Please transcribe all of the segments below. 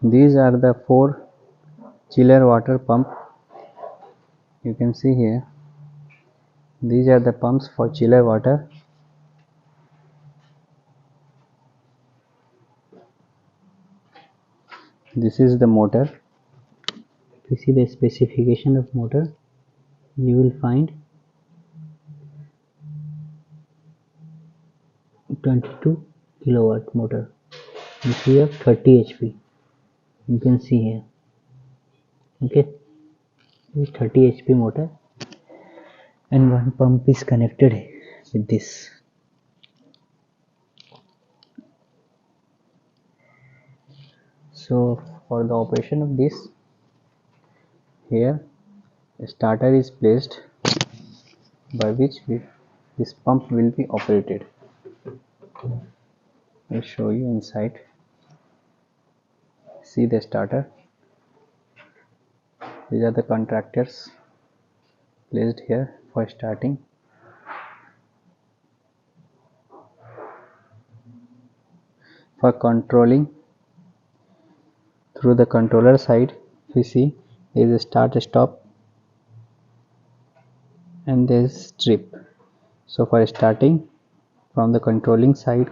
These are the 4 chiller water pump. You can see here, these are the pumps for chiller water. This is the motor. If you see the specification of motor, you will find 22 kilowatt motor. If you have 30 HP, you can see here. Okay, this 30 HP motor, and one pump is connected with this. So for the operation of this, here a starter is placed by which this pump will be operated. I'll show you inside. See the starter. These are the contractors placed here for starting. For controlling, through the controller side, you see there is a start stop and there is trip. So for starting from the controlling side,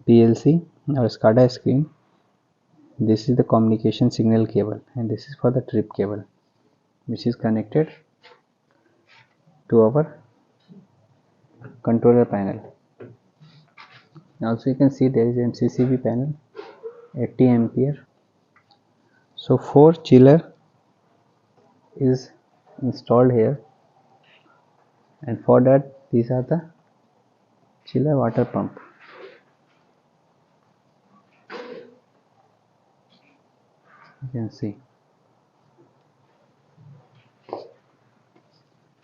PLC or SCADA screen, this is the communication signal cable, and this is for the trip cable, which is connected to our controller panel. Also you can see there is MCCB panel, 80 ampere. So 4 chiller is installed here, and for that these are the chiller water pump. You can see.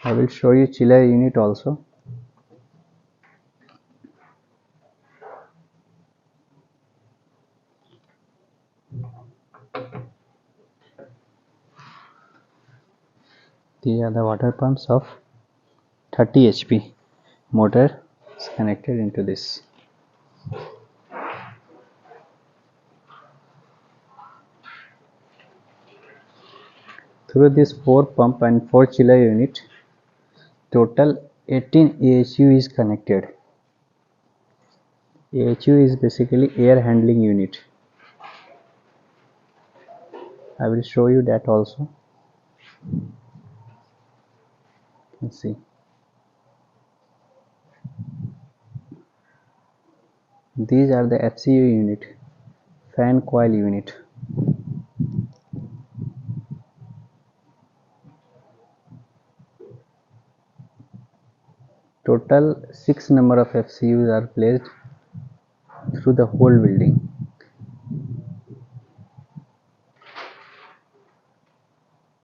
I will show you chiller unit also. These are the water pumps of 30 HP. Motor is connected into this. Through this 4 pump and 4 chiller unit, total 18 AHU is connected. AHU is basically air handling unit. I will show you that also. Let's see. These are the FCU unit, fan coil unit. Total 6 number of FCUs are placed through the whole building.